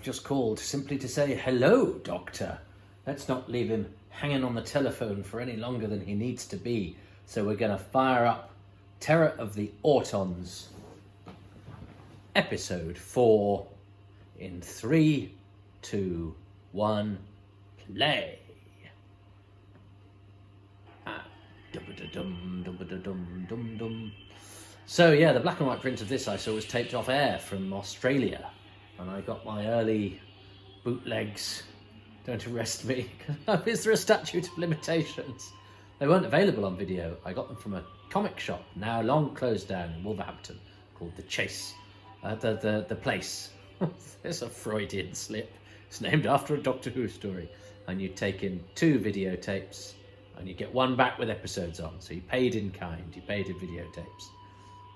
just called simply to say, hello, Doctor. Let's not leave him hanging on the telephone for any longer than he needs to be. So we're going to fire up Terror of the Autons, episode 4, in 3, 2, 1, play. So yeah, the black and white print of this I saw was taped off air from Australia, and I got my early bootlegs. Don't arrest me. Is there a statute of limitations? They weren't available on video. I got them from a comic shop, now long closed down in Wolverhampton, called The Chase. The Place. There's a Freudian slip. It's named after a Doctor Who story. And you take in 2 videotapes, and you get one back with episodes on. So you paid in kind, you paid in videotapes.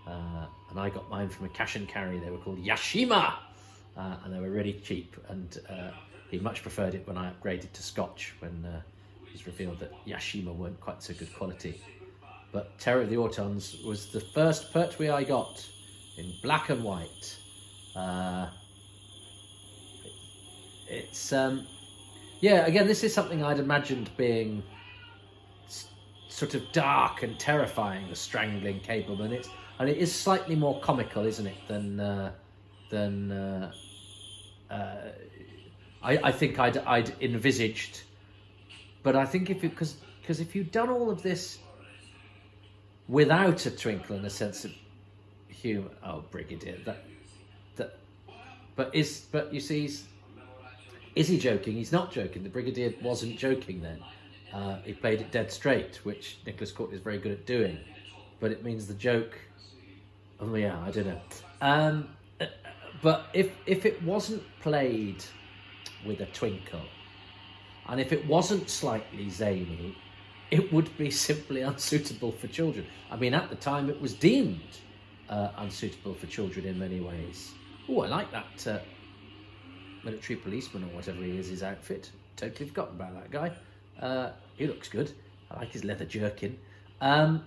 And I got mine from a cash and carry. They were called Yashima, and they were really cheap. And he much preferred it when I upgraded to Scotch, when it was revealed that Yashima weren't quite so good quality. But Terror of the Autons was the first Pertwee I got in black and white. It's yeah, again, this is something I'd imagined being sort of dark and terrifying, the strangling cable, and it is slightly more comical, isn't it, than I think I'd envisaged. But I think because if you'd done all of this without a twinkle and a sense of humour, oh, Brigadier, but you see, is he joking? He's not joking. The Brigadier wasn't joking then. He played it dead straight, which Nicholas Courtney is very good at doing. But it means the joke. Oh yeah, I don't know. But if it wasn't played with a twinkle, and if it wasn't slightly zany, it would be simply unsuitable for children. I mean, at the time, it was deemed unsuitable for children in many ways. Oh, I like that military policeman or whatever he is, his outfit. Totally forgotten about that guy. He looks good. I like his leather jerkin. No,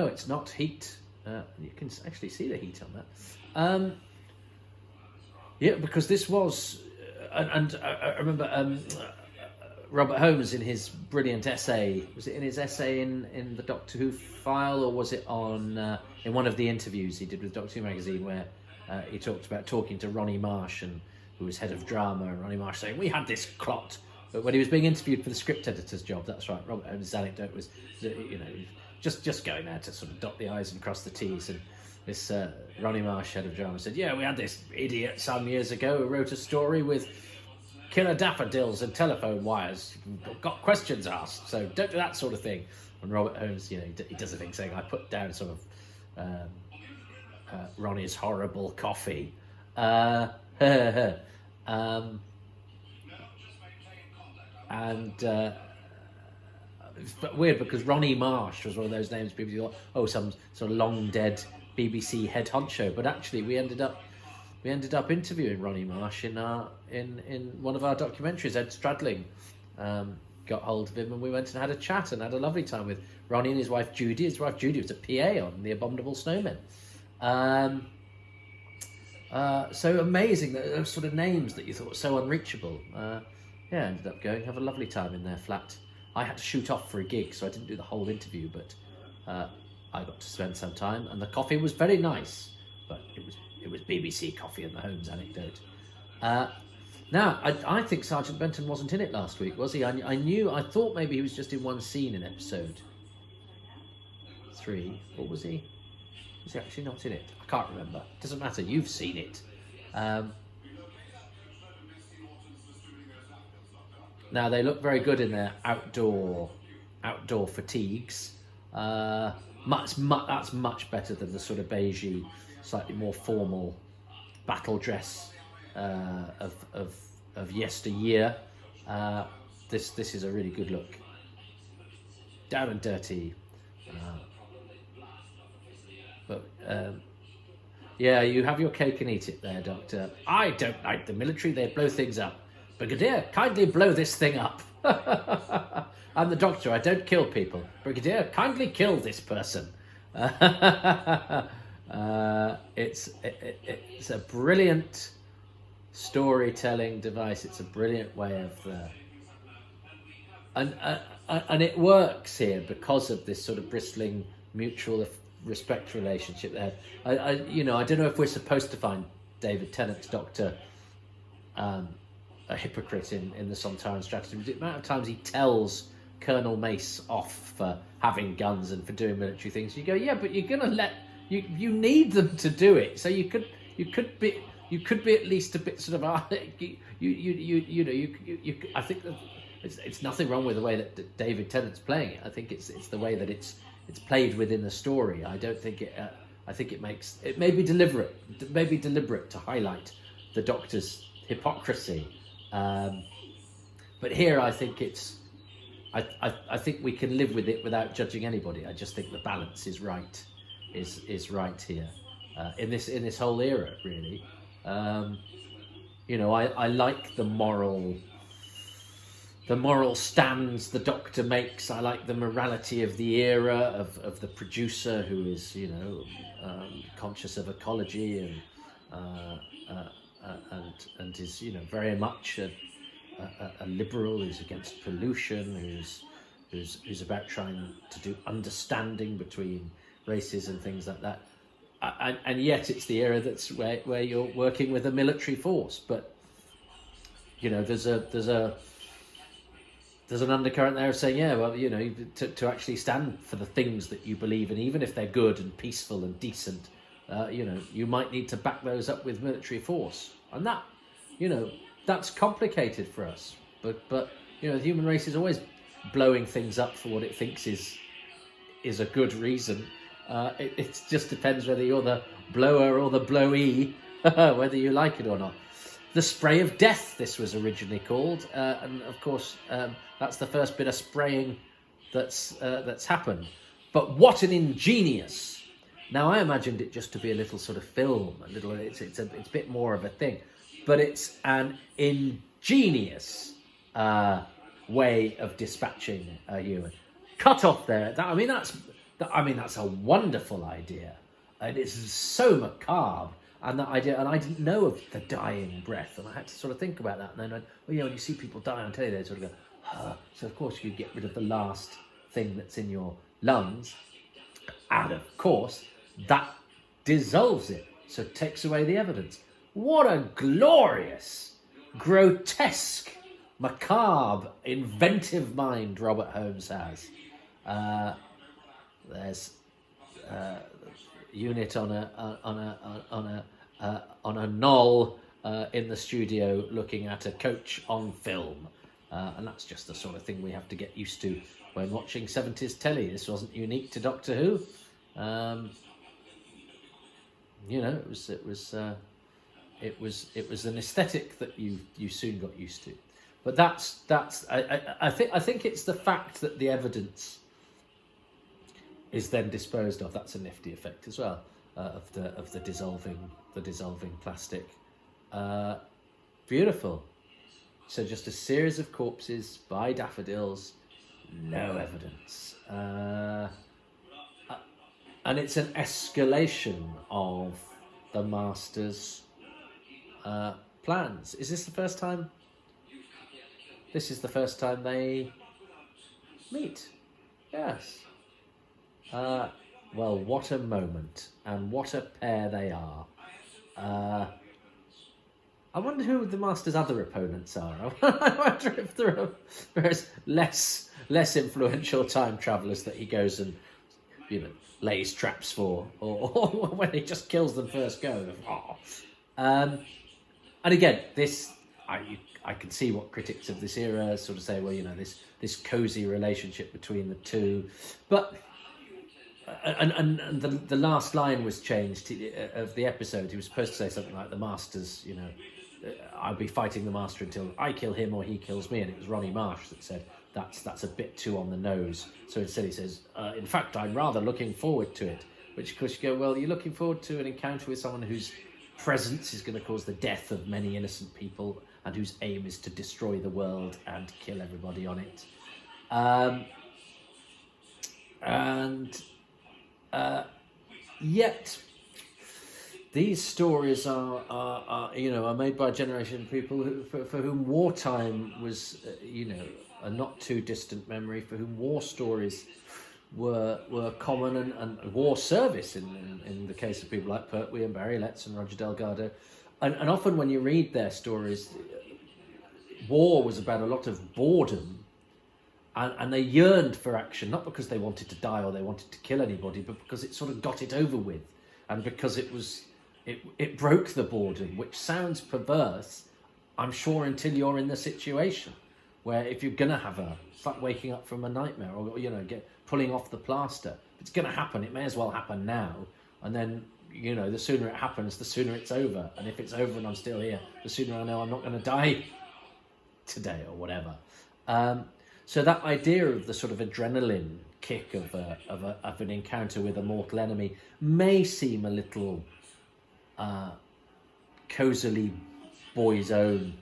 it's not heat. You can actually see the heat on that. Yeah, because this was, and I remember Robert Holmes in his brilliant essay. Was it in his essay in the Doctor Who file, or was it on in one of the interviews he did with Doctor Who magazine, where he talked about talking to Ronnie Marsh, who was head of drama, and Ronnie Marsh saying, we had this plot. But when he was being interviewed for the script editor's job, that's right, Robert Holmes' anecdote was, just going there to sort of dot the I's and cross the T's. And this Ronnie Marsh, head of drama, said, yeah, we had this idiot some years ago who wrote a story with killer daffodils and telephone wires. Got questions asked, so don't do that sort of thing. And Robert Holmes, he does a thing saying, I put down sort of Ronnie's horrible coffee. It's weird because Ronnie Marsh was one of those names people thought, oh, some sort of long dead BBC head honcho. But actually, we ended up interviewing Ronnie Marsh in one of our documentaries. Ed Stradling got hold of him, and we went and had a chat and had a lovely time with Ronnie and his wife Judy. His wife Judy was a PA on The Abominable Snowmen. So amazing, those sort of names that you thought were so unreachable. Yeah, ended up going, have a lovely time in their flat. I had to shoot off for a gig, so I didn't do the whole interview, but I got to spend some time, and the coffee was very nice, but it was BBC coffee and the Holmes anecdote. Now, I think Sergeant Benton wasn't in it last week, was he? I thought maybe he was just in one scene in episode 3, or was he? Was he actually not in it? I can't remember. Doesn't matter, you've seen it. Now, they look very good in their outdoor fatigues. That's much better than the sort of beigey, slightly more formal battle dress of yesteryear. This is a really good look. Down and dirty. But yeah, you have your cake and eat it there, Doctor. I don't like the military, they blow things up. Brigadier, kindly blow this thing up. I'm the Doctor, I don't kill people. Brigadier, kindly kill this person. It's a brilliant storytelling device. It's a brilliant way of and it works here because of this sort of bristling mutual respect relationship there. I don't know if we're supposed to find David Tennant's Doctor a hypocrite in the Sontaran strategy. The amount of times he tells Colonel Mace off for having guns and for doing military things, you go, yeah, but you're gonna let you need them to do it, so you could be at least a bit sort of I think that it's nothing wrong with the way that David Tennant's playing it. I think it's the way that it's played within the story. I don't think it. I think it may be deliberate to highlight the Doctor's hypocrisy, but here I think it's. I think we can live with it without judging anybody. I just think the balance is right, is right here, in this whole era, really. I like the moral stands the Doctor makes. I like the morality of the era of the producer who is conscious of ecology and is very much a liberal who's against pollution, who's about trying to do understanding between races and things like that. And yet it's the era that's where you're working with a military force, but there's an undercurrent there of saying, yeah, well, to actually stand for the things that you believe in, even if they're good and peaceful and decent, you might need to back those up with military force, and that, that's complicated for us. But the human race is always blowing things up for what it thinks is a good reason. It just depends whether you're the blower or the blowee, whether you like it or not. The spray of death, this was originally called, and of course that's the first bit of spraying that's happened. But what an ingenious! Now I imagined it just to be a little sort of film, it's a bit more of a thing, but it's an ingenious way of dispatching a human. Cut off there. That's a wonderful idea, and it's so macabre. And that idea, and I didn't know of the dying breath, and I had to sort of think about that. And then, when you see people die on telly, they sort of go, so of course you get rid of the last thing that's in your lungs, and of course that dissolves it, so it takes away the evidence. What a glorious, grotesque, macabre, inventive mind Robert Holmes has. There's unit on a knoll in the studio looking at a coach on film, and that's just the sort of thing we have to get used to when watching 70s telly. This wasn't unique to Doctor Who. It was an aesthetic that you soon got used to. But I think it's the fact that the evidence is then disposed of. That's a nifty effect as well, of the dissolving plastic. Beautiful. So just a series of corpses by daffodils, no evidence, and it's an escalation of the Master's plans. Is this the first time? This is the first time they meet. Yes. Well, what a moment, and what a pair they are. I wonder who the Master's other opponents are. I wonder if there's less influential time travellers that he goes and lays traps for, or when he just kills them first go. And again, this I can see what critics of this era sort of say. Well, this cosy relationship between the two, but. And the last line was changed of the episode. He was supposed to say something like, "The Master's, I'll be fighting the Master until I kill him or he kills me." And it was Ronnie Marsh that said that's a bit too on the nose. So instead he says, "In fact, I'm rather looking forward to it." Which of course you go, well, you're looking forward to an encounter with someone whose presence is going to cause the death of many innocent people and whose aim is to destroy the world and kill everybody on it. Yet these stories are made by a generation of people for whom wartime was a not too distant memory, for whom war stories were common, and war service in the case of people like Pertwee and Barry Letts and Roger Delgado, and often when you read their stories, war was about a lot of boredom, and they yearned for action, not because they wanted to die or they wanted to kill anybody, but because it sort of got it over with, and because it broke the boredom, which sounds perverse, I'm sure, until you're in the situation where if you're going to have it's like waking up from a nightmare, or pulling off the plaster. If it's going to happen, it may as well happen now. And then, the sooner it happens, the sooner it's over. And if it's over and I'm still here, the sooner I know I'm not going to die today or whatever. So that idea of the sort of adrenaline kick of an encounter with a mortal enemy may seem a little cosily boy's own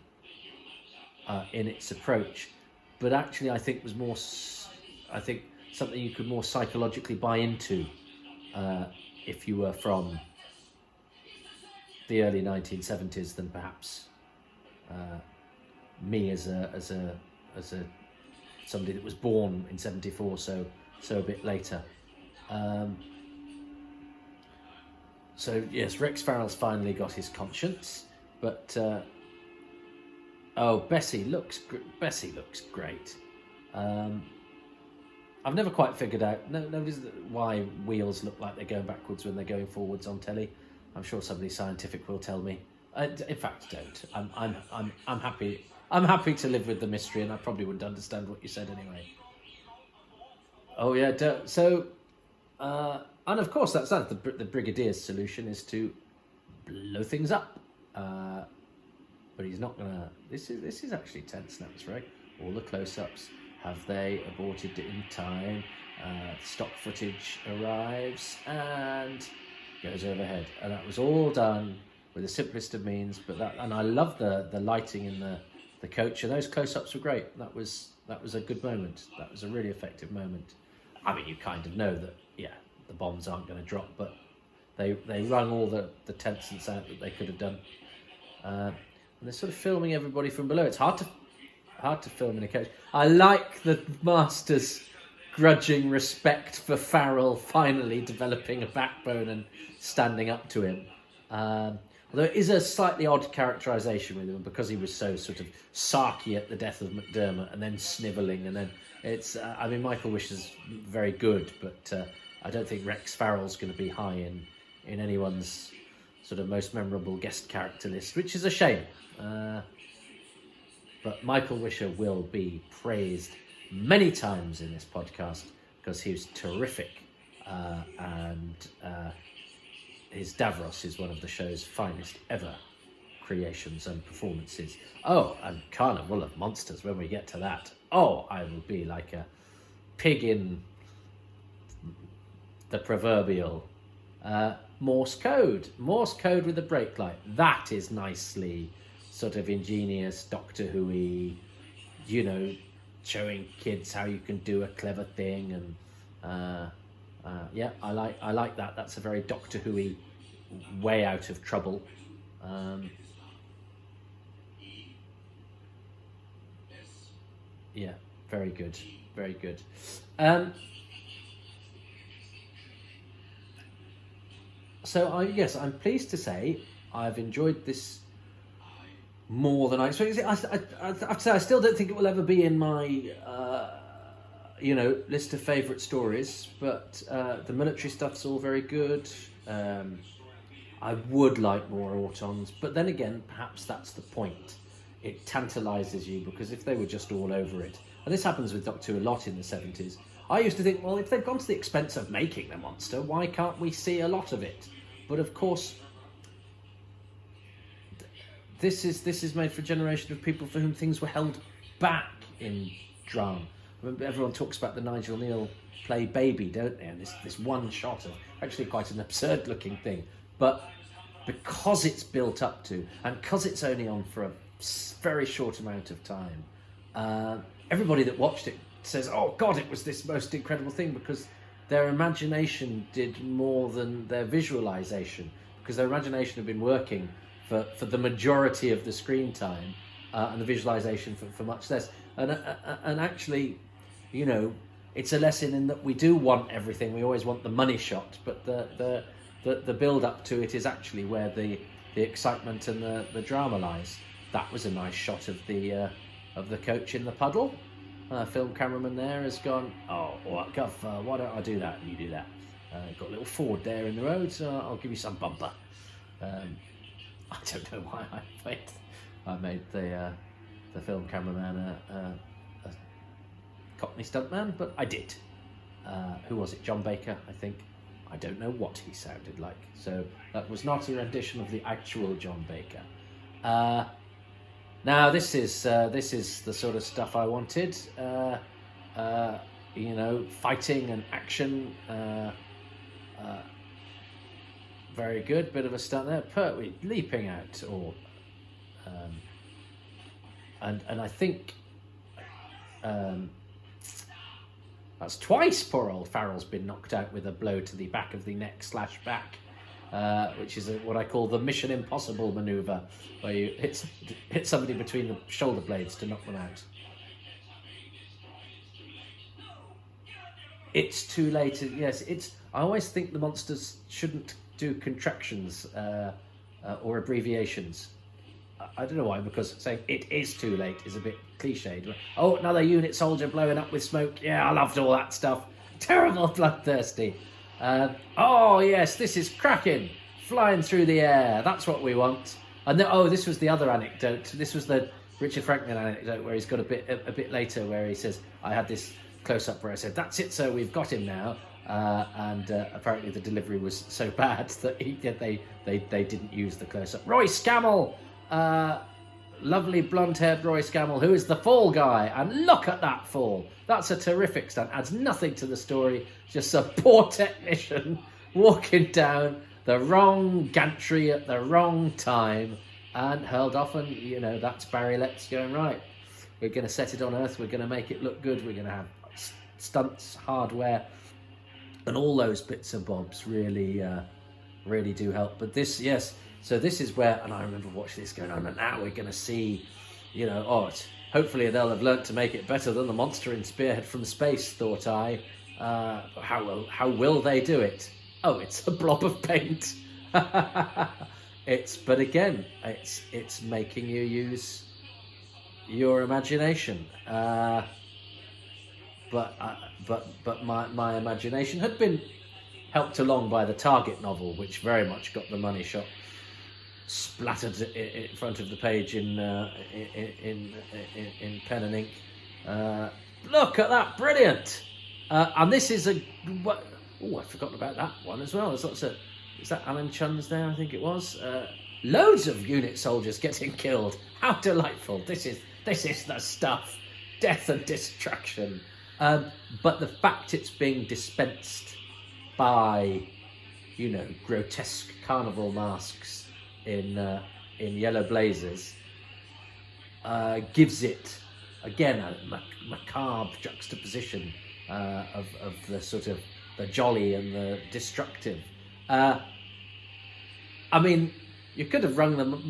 in its approach, but actually I think was more. I think something you could more psychologically buy into if you were from the early 1970s than perhaps me as a somebody that was born in 74, so a bit later. So yes, Rex Farrell's finally got his conscience, but Bessie looks great. I've never quite figured out why wheels look like they're going backwards when they're going forwards on telly. I'm sure somebody scientific will tell me. In fact, don't. I'm happy. I'm happy to live with the mystery, and I probably wouldn't understand what you said anyway. Oh yeah. So, and of course that's the Brigadier's solution is to blow things up. But he's not gonna. This is actually tense now, right? All the close-ups. Have they aborted in time? Stock footage arrives and goes overhead, and that was all done with the simplest of means. And I love the lighting in the coach, and those close-ups were great. That was a good moment. That was a really effective moment. I mean, you kind of know that the bombs aren't going to drop, but they wrung all the tensance out that they could have done. And they're sort of filming everybody from below. It's hard to film in a coach. I like the Master's grudging respect for Farrell finally developing a backbone and standing up to him. Although it is a slightly odd characterisation with him because he was so sort of sarky at the death of McDermott and then snivelling, and then it's. Michael Wish is very good, but I don't think Rex Farrell's going to be high in anyone's sort of most memorable guest character list, which is a shame. But Michael Wisher will be praised many times in this podcast because he was terrific, and his Davros is one of the show's finest ever creations and performances. Oh, and Carnival of Monsters, when we get to that, I will be like a pig in the proverbial Morse code with a brake light. That is nicely sort of ingenious, Doctor Who-y, showing kids how you can do a clever thing, and I like that. That's a very Doctor Who-y way out of trouble. Very good, very good. So I'm pleased to say I've enjoyed this more than I expected. I still don't think it will ever be in my list of favourite stories, but the military stuff's all very good. I would like more Autons, but then again, perhaps that's the point. It tantalises you, because if they were just all over it, and this happens with Doctor Who a lot in the 70s, I used to think, well, if they've gone to the expense of making the monster, why can't we see a lot of it? But of course, this is made for a generation of people for whom things were held back in drama. Remember, everyone talks about the Nigel Neal play Baby, don't they? And this one shot of actually quite an absurd looking thing. But because it's built up to, and because it's only on for a very short amount of time, everybody that watched it says, oh God, it was this most incredible thing, because their imagination did more than their visualization. because their imagination had been working for the majority of the screen time, and the visualization for much less. And actually, you know, it's a lesson in that we do want everything. We always want the money shot, but the build up to it is actually where the excitement and the drama lies. That was a nice shot of the coach in the puddle. Film cameraman there has gone, oh, Guff, why don't I do that? And you do that. Got a little Ford there in the road, so I'll give you some bumper. I don't know why I made the film cameraman a Cockney stuntman, but I did. Who was it? John Baker, I think. I don't know what he sounded like, so that was not a rendition of the actual John Baker. Now this is the sort of stuff I wanted. You know, fighting and action. Very good, bit of a stunt there. Pertwee leaping out, or and I think that's twice poor old Farrell's been knocked out with a blow to the back of the neck / back, which is what I call the Mission Impossible maneuver, where you hit somebody between the shoulder blades to knock them out. It's too late. Yes, I always think the monsters shouldn't do contractions or abbreviations. I don't know why, because saying it is too late is a bit cliched. Oh, another unit soldier blowing up with smoke. Yeah, I loved all that stuff. Terrible bloodthirsty. Oh, yes, this is cracking. Flying through the air. That's what we want. And then, this was the other anecdote. This was the Richard Franklin anecdote where he's got a bit later where he says, I had this close-up where I said, that's it, sir, we've got him now. And apparently the delivery was so bad that they didn't use the close-up. Roy Scammell! Lovely blonde-haired Roy Scammell, who is the fall guy. And look at that fall. That's a terrific stunt. Adds nothing to the story. Just a poor technician walking down the wrong gantry at the wrong time and hurled off. And, you know, that's Barry Letts going, right, we're going to set it on Earth. We're going to make it look good. We're going to have stunts, hardware, and all those bits and bobs really do help. But this, yes, so this is where, and I remember watching this going on, and now we're going to see, you know, hopefully they'll have learnt to make it better than the monster in Spearhead from Space, thought I. How will they do it? Oh, it's a blob of paint. But again, it's making you use your imagination. But my imagination had been helped along by the Target novel, which very much got the money shot splattered in front of the page in pen and ink. Look at that, brilliant! And this is I'd forgotten about that one as well. There's lots of, is that Alan Chun's there? I think it was. Loads of unit soldiers getting killed. How delightful! This is the stuff. Death and destruction. But the fact it's being dispensed by, you know, grotesque carnival masks in yellow blazers gives it again a macabre juxtaposition of the sort of the jolly and the destructive. I mean, you could have rung the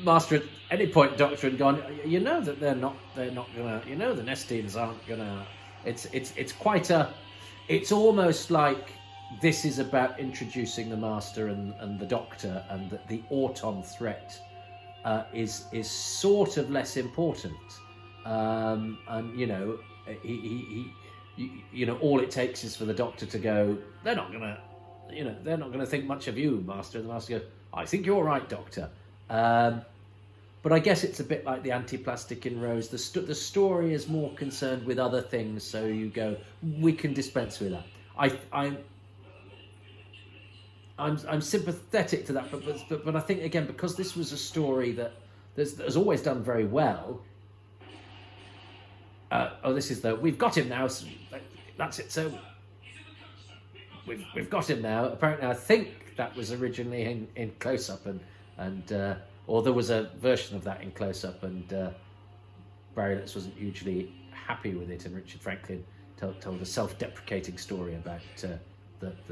master at any point, Doctor, and gone, you know that they're not gonna, you know, the Nestenes aren't gonna. It's quite it's almost like this is about introducing the Master and the Doctor, and that the Auton threat is sort of less important. And you know, you know, all it takes is for the Doctor to go, they're not gonna think much of you, Master. And the Master goes, I think you're right, Doctor. But I guess it's a bit like the anti-plastic in Rose. The story is more concerned with other things, so you go, we can dispense with that. I'm sympathetic to that, but I think again, because this was a story that has always done very well. This is we've got him now. So that's it. So we've got him now. Apparently, I think that was originally in close up and. Or there was a version of that in close-up, and Barry Letts wasn't hugely happy with it, and Richard Franklin told a self-deprecating story about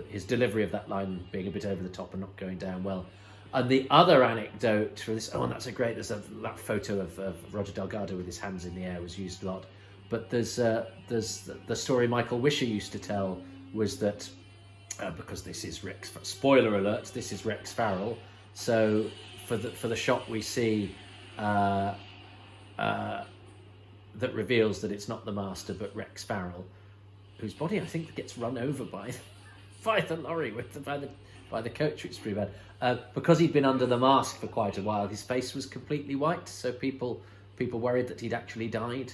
his delivery of that line being a bit over the top and not going down well. And the other anecdote for this, and that's that photo of Roger Delgado with his hands in the air was used a lot. But there's the story Michael Wisher used to tell was that because this is Rex, spoiler alert, this is Rex Farrell. So for the shot we see that reveals that it's not the Master but Rex Farrell, whose body I think gets run over by the lorry by the coach, which is pretty bad. Because he'd been under the mask for quite a while, his face was completely white, so people worried that he'd actually died.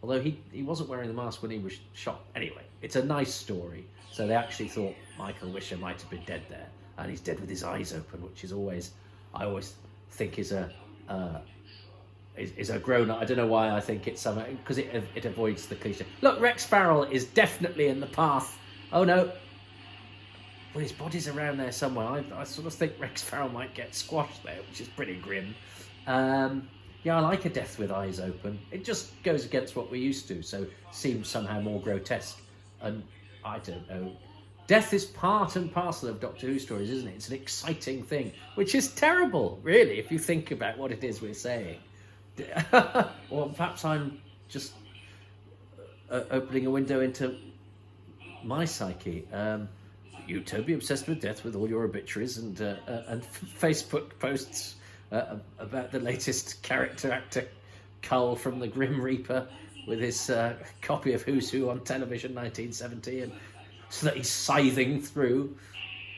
Although he wasn't wearing the mask when he was shot. Anyway, it's a nice story. So they actually thought Michael Wisher might have been dead there, and he's dead with his eyes open, which is I always think is a grown up. I don't know why I think it's something, because it avoids the cliche. Look, Rex Farrell is definitely in the path. Oh no. Well, his body's around there somewhere. I sort of think Rex Farrell might get squashed there, which is pretty grim. Yeah, I like a death with eyes open. It just goes against what we're used to, so seems somehow more grotesque. And I don't know. Death is part and parcel of Doctor Who stories, isn't it? It's an exciting thing, which is terrible, really, if you think about what it is we're saying. Or perhaps I'm just opening a window into my psyche. You, Toby, obsessed with death with all your obituaries and Facebook posts about the latest character actor Cull from the Grim Reaper with his copy of Who's Who on television 1970, and so that he's scything through.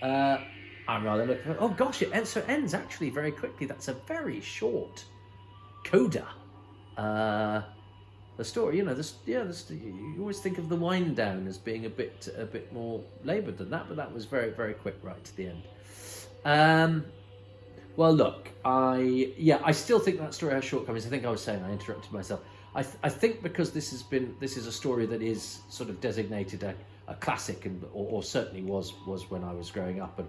I'm rather looking for, oh gosh, it ends actually very quickly. That's a very short coda. The story, you always think of the wind down as being a bit more laboured than that, but that was very, very quick right to the end. Well, look, I still think that story has shortcomings. I think I was saying I interrupted myself. I think because this is a story that is sort of designated a classic, or certainly was when I was growing up,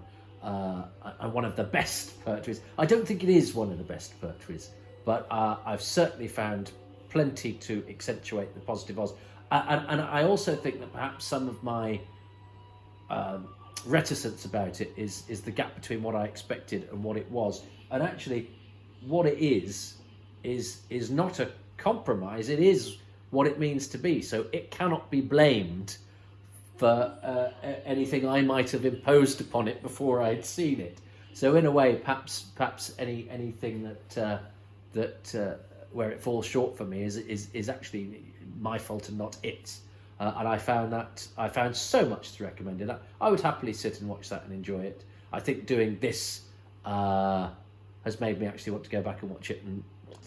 and one of the best poetries. I don't think it is one of the best poetries, but I've certainly found plenty to accentuate the positive Oz. And I also think that perhaps some of my reticence about it is the gap between what I expected and what it was. And actually, what it is not a compromise. It is what it means to be. So it cannot be blamed for anything I might have imposed upon it before I'd seen it. So in a way, perhaps anything that where it falls short for me is actually my fault and not its. And I found so much to recommend in that. I would happily sit and watch that and enjoy it. I think doing this has made me actually want to go back and watch it and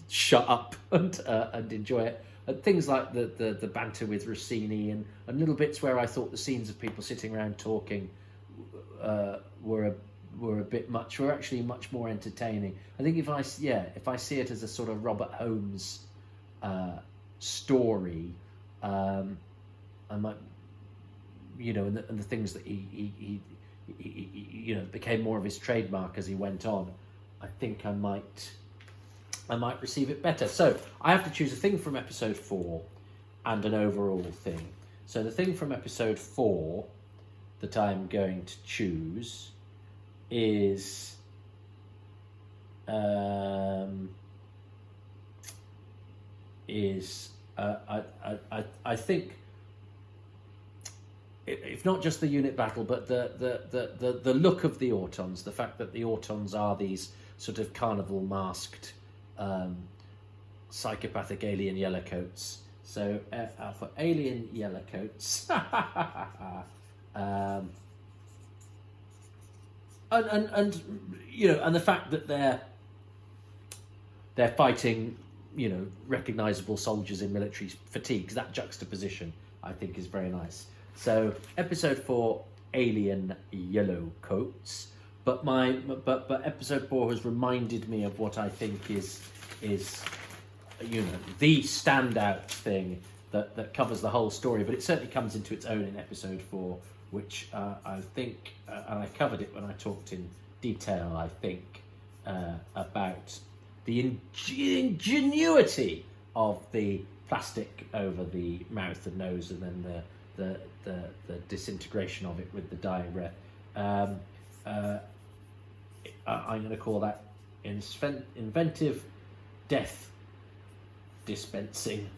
shut up and enjoy it. And things like the banter with Rossini and little bits where I thought the scenes of people sitting around talking were a bit much, were actually much more entertaining. I think if I see it as a sort of Robert Holmes story, I might, and the things that he became more of his trademark as he went on, I think I might receive it better. So I have to choose a thing from episode 4 and an overall thing. So the thing from episode 4 that I'm going to choose is I think, if not just the unit battle, but the look of the Autons, the fact that the Autons are these sort of carnival masked psychopathic alien yellowcoats. So for alien yellowcoats, and the fact that they're fighting, recognizable soldiers in military fatigues, that juxtaposition I think is very nice. So episode 4, alien yellowcoats, but episode 4 has reminded me of what I think is the standout thing that covers the whole story, but it certainly comes into its own in episode 4, which I think, and I covered it when I talked in detail, I think, about the ingenuity of the plastic over the mouth and nose, and then the the disintegration of it with the dying breath. Um, I'm going to call that inventive death dispensing.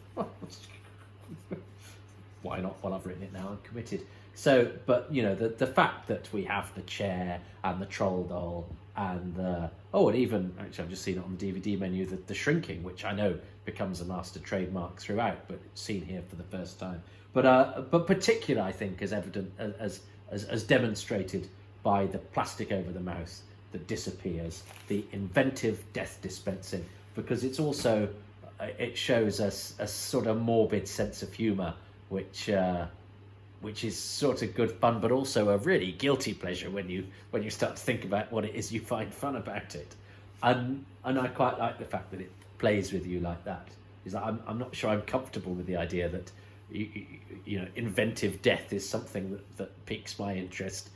Why not? Well, I've written it now. I'm committed. So, but the fact that we have the chair and the troll doll and and even actually I've just seen it on the DVD menu, the shrinking, which I know becomes a master trademark throughout, but it's seen here for the first time. But particular, I think, as evident as demonstrated by the plastic over the mouth that disappears, the inventive death dispensing, because it's also it shows us a sort of morbid sense of humour, which is sort of good fun, but also a really guilty pleasure when you start to think about what it is you find fun about it. And I quite like the fact that it plays with you like that. Is that I'm not sure I'm comfortable with the idea that inventive death is something that piques my interest.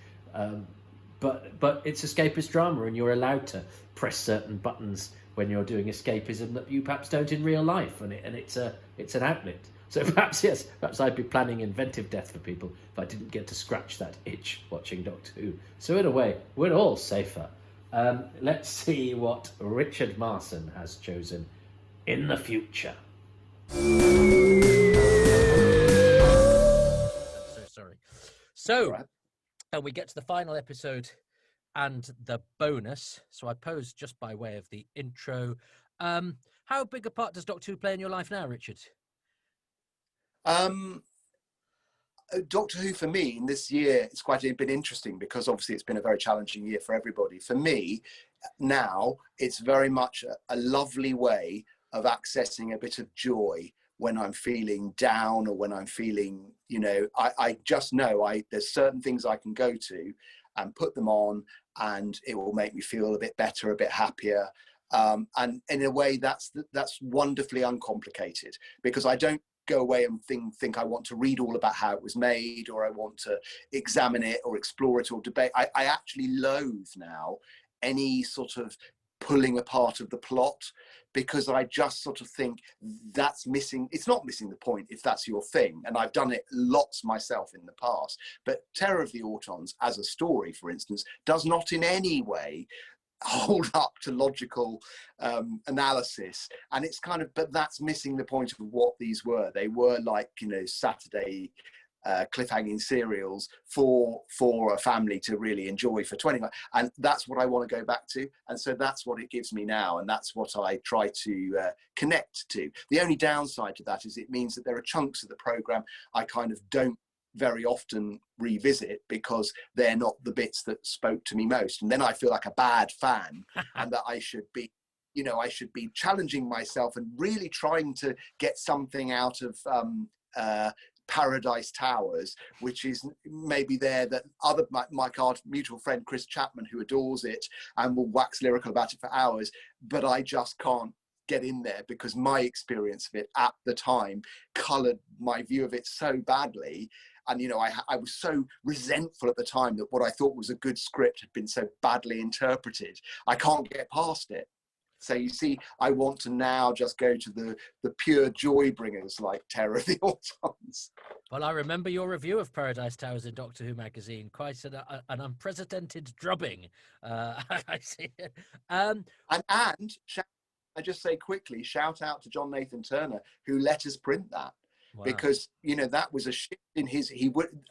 But it's escapist drama, and you're allowed to press certain buttons when you're doing escapism that you perhaps don't in real life, and it's an outlet. So perhaps I'd be planning inventive death for people if I didn't get to scratch that itch watching Doctor Who. So in a way, we're all safer. Let's see what Richard Marson has chosen in the future. I'm so sorry. So, and we get to the final episode and the bonus. So I pose just by way of the intro. How big a part does Doctor Who play in your life now, Richard? Doctor Who for me in this year, it's quite been interesting because obviously it's been a very challenging year for everybody. For me now, it's very much a lovely way of accessing a bit of joy when I'm feeling down or when I'm feeling, I just know there's certain things I can go to and put them on and it will make me feel a bit better, a bit happier. And in a way that's wonderfully uncomplicated, because I don't go away and think I want to read all about how it was made, or I want to examine it or explore it or debate. I actually loathe now any sort of pulling apart of the plot, because I just sort of think that's missing. It's not missing the point if that's your thing. And I've done it lots myself in the past. But Terror of the Autons as a story, for instance, does not in any way hold up to logical analysis, and it's but that's missing the point of what these were. They were like Saturday cliffhanging serials for a family to really enjoy for 20 months, and that's what I want to go back to, and so that's what it gives me now, and that's what I try to connect to. The only downside to that is it means that there are chunks of the program I kind of don't very often revisit because they're not the bits that spoke to me most, and then I feel like a bad fan and that I should be challenging myself and really trying to get something out of Paradise Towers, which is maybe there that our mutual friend Chris Chapman, who adores it and will wax lyrical about it for hours, but I just can't get in there because my experience of it at the time coloured my view of it so badly. And, I was so resentful at the time that what I thought was a good script had been so badly interpreted. I can't get past it. So you see, I want to now just go to the pure joy bringers like Terror of the Autons. Well, I remember your review of Paradise Towers in Doctor Who magazine. Quite an unprecedented drubbing. I see it. And I just say quickly, shout out to John Nathan Turner, who let us print that. Wow. Because that was a shift in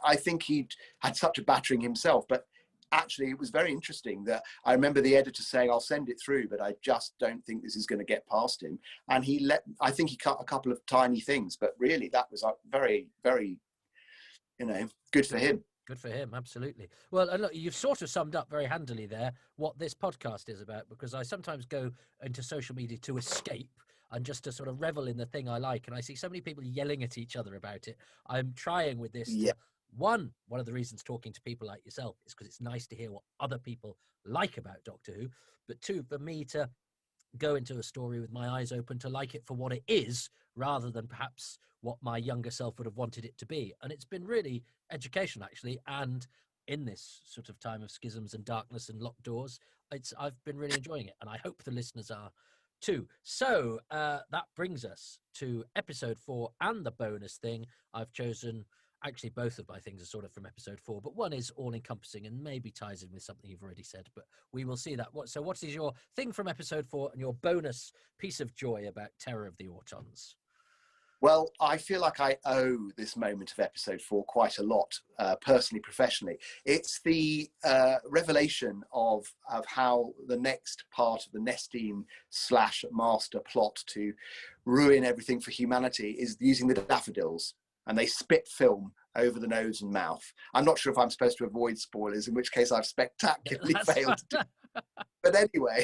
I think he'd had such a battering himself, but actually it was very interesting that I remember the editor saying, I'll send it through, but I just don't think this is going to get past him. And I think he cut a couple of tiny things, but really that was very, very, good for him. Good for him, absolutely. Well, and look, you've sort of summed up very handily there what this podcast is about, because I sometimes go into social media to escape and just to sort of revel in the thing I like. And I see so many people yelling at each other about it. I'm trying with this. Yeah. One of the reasons talking to people like yourself is because it's nice to hear what other people like about Doctor Who. But two, for me to go into a story with my eyes open, to like it for what it is, rather than perhaps what my younger self would have wanted it to be. And it's been really educational, actually. And in this sort of time of schisms and darkness and locked doors, I've been really enjoying it. And I hope the listeners are too. So that brings us to episode 4 and the bonus thing. I've chosen actually both of my things are sort of from episode 4, but one is all encompassing and maybe ties in with something you've already said, but we will see that. So what is your thing from episode 4 and your bonus piece of joy about Terror of the Autons? Well, I feel like I owe this moment of episode 4 quite a lot, personally, professionally. It's the revelation of how the next part of the Nestene / master plot to ruin everything for humanity is using the daffodils, and they spit film over the nose and mouth. I'm not sure if I'm supposed to avoid spoilers, in which case I've spectacularly failed to do. But anyway,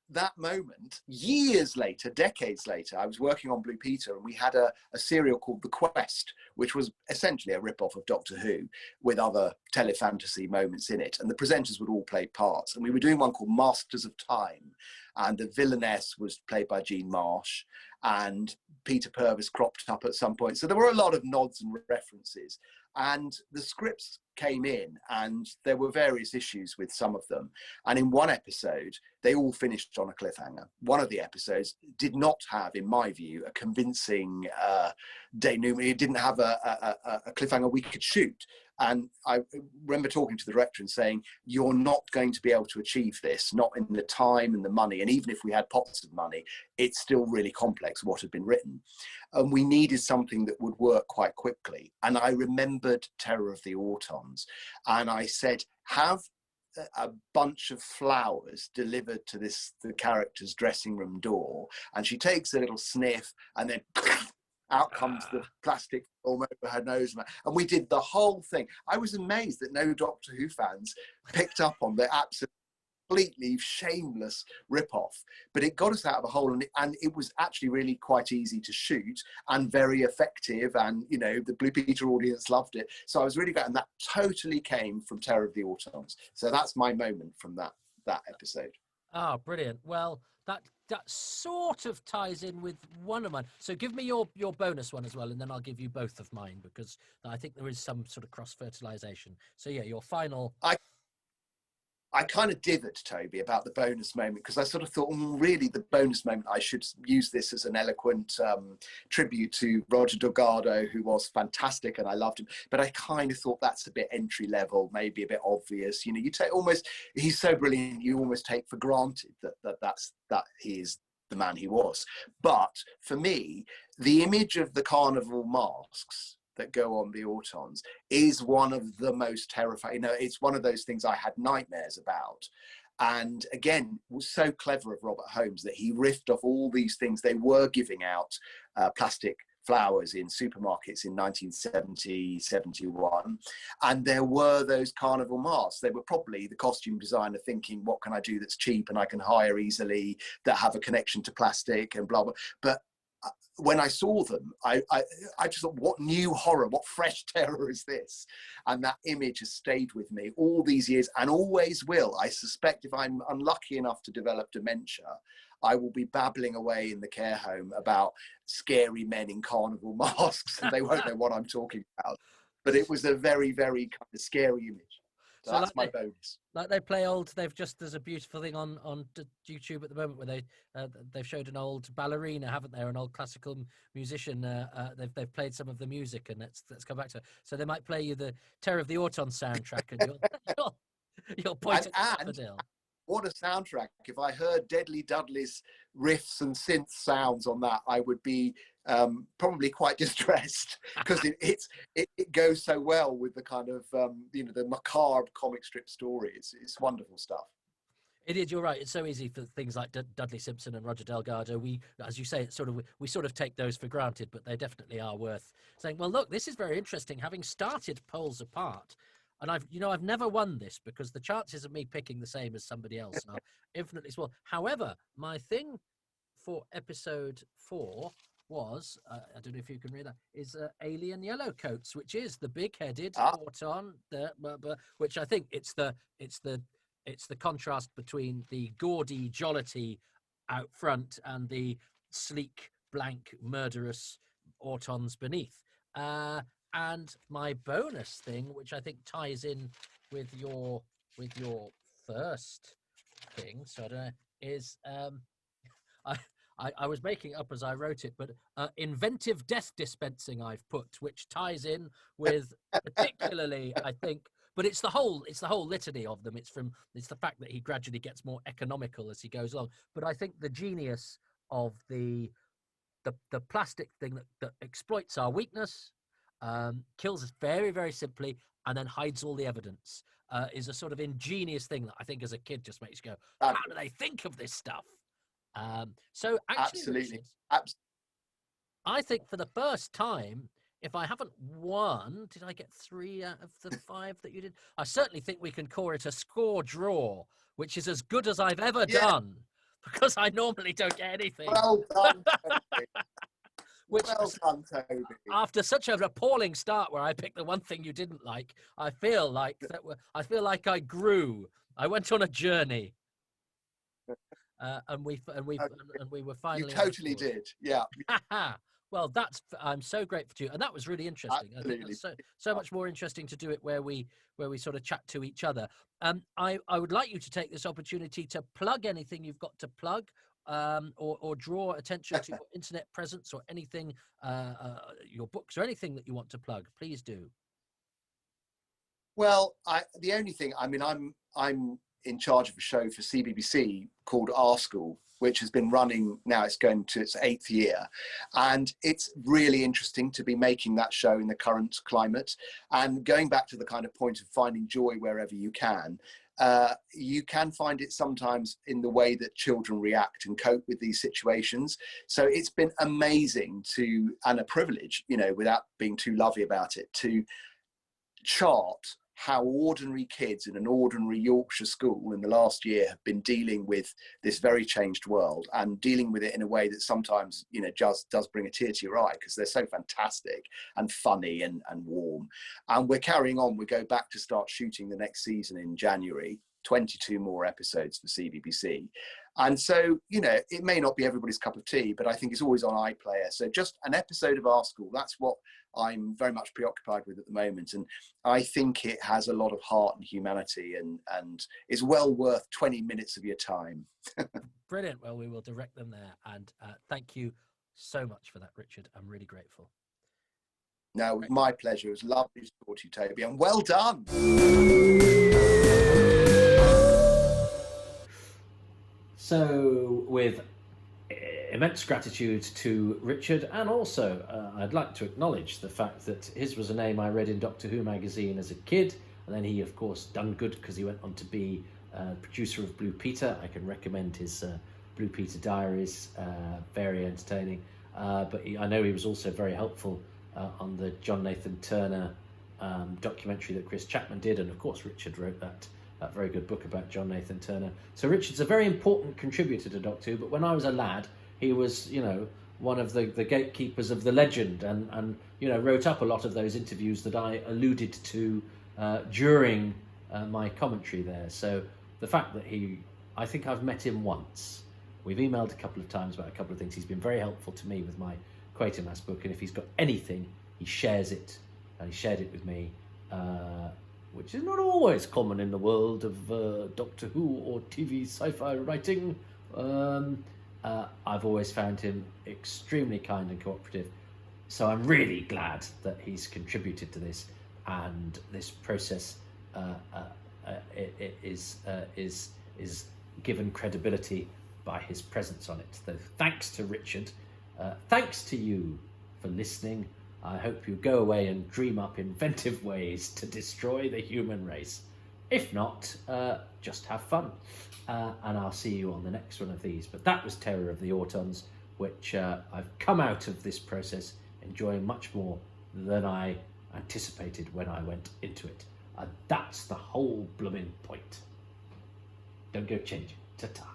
that moment, years later, decades later, I was working on Blue Peter, and we had a serial called The Quest, which was essentially a rip-off of Doctor Who with other telefantasy moments in it. And the presenters would all play parts. And we were doing one called Masters of Time. And the villainess was played by Jean Marsh, and Peter Purvis cropped up at some point. So there were a lot of nods and references. And the scripts came in, and there were various issues with some of them. And in one episode, they all finished on a cliffhanger. One of the episodes did not have, in my view, a convincing denouement. It didn't have a cliffhanger we could shoot. And I remember talking to the director and saying, you're not going to be able to achieve this, not in the time and the money. And even if we had pots of money, it's still really complex what had been written. And we needed something that would work quite quickly. And I remembered Terror of the Autons. And I said, have a bunch of flowers delivered to the character's dressing room door. And she takes a little sniff, and then out comes the plastic film over her nose. And we did the whole thing. I was amazed that no Doctor Who fans picked up on the completely shameless rip-off. But it got us out of a hole, and it was actually really quite easy to shoot and very effective. And, you know, the Blue Peter audience loved it. So I was really glad. And that totally came from Terror of the Autons. So that's my moment from that episode. Ah, brilliant. Well, that sort of ties in with one of mine. So give me your bonus one as well, and then I'll give you both of mine, because I think there is some sort of cross-fertilization. So yeah, your final... I kind of dithered, Toby, about the bonus moment, because I sort of thought, really, the bonus moment, I should use this as an eloquent tribute to Roger Delgado, who was fantastic, and I loved him. But I kind of thought that's a bit entry level, maybe a bit obvious. You know, you take almost, he's so brilliant, you almost take for granted that he is the man he was. But for me, the image of the carnival masks that go on the Autons is one of the most terrifying. You know, it's one of those things I had nightmares about. And again, it was so clever of Robert Holmes that he riffed off all these things. They were giving out plastic flowers in supermarkets in 1970, 71. And there were those carnival masks. They were probably the costume designer thinking, what can I do that's cheap and I can hire easily, that have a connection to plastic and blah, blah. But when I saw them, I just thought, what new horror, what fresh terror is this? And that image has stayed with me all these years and always will. I suspect if I'm unlucky enough to develop dementia, I will be babbling away in the care home about scary men in carnival masks, and they won't know what I'm talking about. But it was a very, very kind of scary image. So that's my bonus. Like they play old. There's a beautiful thing on YouTube at the moment where they've showed an old ballerina, haven't they, or an old classical musician. They've played some of the music, and let's come back to it. So they might play you the Terror of the Autons soundtrack, and you'll point at daffodil. What a soundtrack. If I heard Deadly Dudley's riffs and synth sounds on that, I would be probably quite distressed, because it goes so well with the kind of, the macabre comic strip story. It's wonderful stuff. It is, you're right. It's so easy for things like Dudley Simpson and Roger Delgado. We, as you say, we sort of take those for granted, but they definitely are worth saying, well, look, this is very interesting. Having started Poles Apart, and I've never won this, because the chances of me picking the same as somebody else are infinitely small. However, my thing for episode 4 was, I don't know if you can read that, is Alien Yellowcoats, which is the big-headed Auton, which I think it's the contrast between the gaudy jollity out front and the sleek, blank, murderous Autons beneath. And my bonus thing, which I think ties in with your first thing, so I don't know, is I was making it up as I wrote it, but inventive death dispensing I've put, which ties in with particularly, I think, but it's the whole litany of them. It's the fact that he gradually gets more economical as he goes along. But I think the genius of the plastic thing that exploits our weakness, kills us very, very simply, and then hides all the evidence, is a sort of ingenious thing that I think as a kid just makes you go, how do they think of this stuff? So actually, Absolutely. Richard, I think for the first time, if I haven't won, did I get 3 out of the 5 that you did? I certainly think we can call it a score draw, which is as good as I've ever done, because I normally don't get anything. Well done, Toby. Well done, Toby. After such an appalling start where I picked the one thing you didn't like, I feel like I grew. I went on a journey. And we were finally. You totally did, yeah. Well, I'm so grateful to you, and that was really interesting. Absolutely. I think that's so much more interesting to do it where we sort of chat to each other. I would like you to take this opportunity to plug anything you've got to plug, or draw attention to your internet presence or anything, your books or anything that you want to plug. Please do. Well, the only thing, I mean, I'm in charge of a show for CBBC called Our School, which has been running now, it's going to its 8th year. And it's really interesting to be making that show in the current climate. And going back to the kind of point of finding joy wherever you can find it sometimes in the way that children react and cope with these situations. So it's been amazing and a privilege, without being too lovey about it, to chart how ordinary kids in an ordinary Yorkshire school in the last year have been dealing with this very changed world, and dealing with it in a way that sometimes, just does bring a tear to your eye, because they're so fantastic and funny and warm. And we're carrying on. We go back to start shooting the next season in January, 22 more episodes for CBBC. And so, it may not be everybody's cup of tea, but I think it's always on iPlayer. So just an episode of Our School, that's what I'm very much preoccupied with at the moment. And I think it has a lot of heart and humanity, and is well worth 20 minutes of your time. Brilliant. Well, we will direct them there. And thank you so much for that, Richard. I'm really grateful. No, it was my pleasure. It was lovely to talk to you, Toby, and well done. So, with immense gratitude to Richard, and also I'd like to acknowledge the fact that his was a name I read in Doctor Who magazine as a kid, and then he, of course, done good because he went on to be producer of Blue Peter. I can recommend his Blue Peter Diaries, very entertaining. But I know he was also very helpful on the John Nathan Turner documentary that Chris Chapman did, and of course Richard wrote that very good book about John Nathan Turner. So Richard's a very important contributor to Doctor Who, but when I was a lad, he was, one of the gatekeepers of the legend, and wrote up a lot of those interviews that I alluded to during my commentary there. So the fact that I think I've met him once. We've emailed a couple of times about a couple of things. He's been very helpful to me with my Quatermass book, and if he's got anything, he shares it, and he shared it with me, which is not always common in the world of Doctor Who or TV sci-fi writing. I've always found him extremely kind and cooperative, so I'm really glad that he's contributed to this, and this process is given credibility by his presence on it. So thanks to Richard. Thanks to you for listening. I hope you go away and dream up inventive ways to destroy the human race. If not, just have fun. And I'll see you on the next one of these. But that was Terror of the Autons, which I've come out of this process enjoying much more than I anticipated when I went into it. And that's the whole blooming point. Don't go changing. Ta-ta.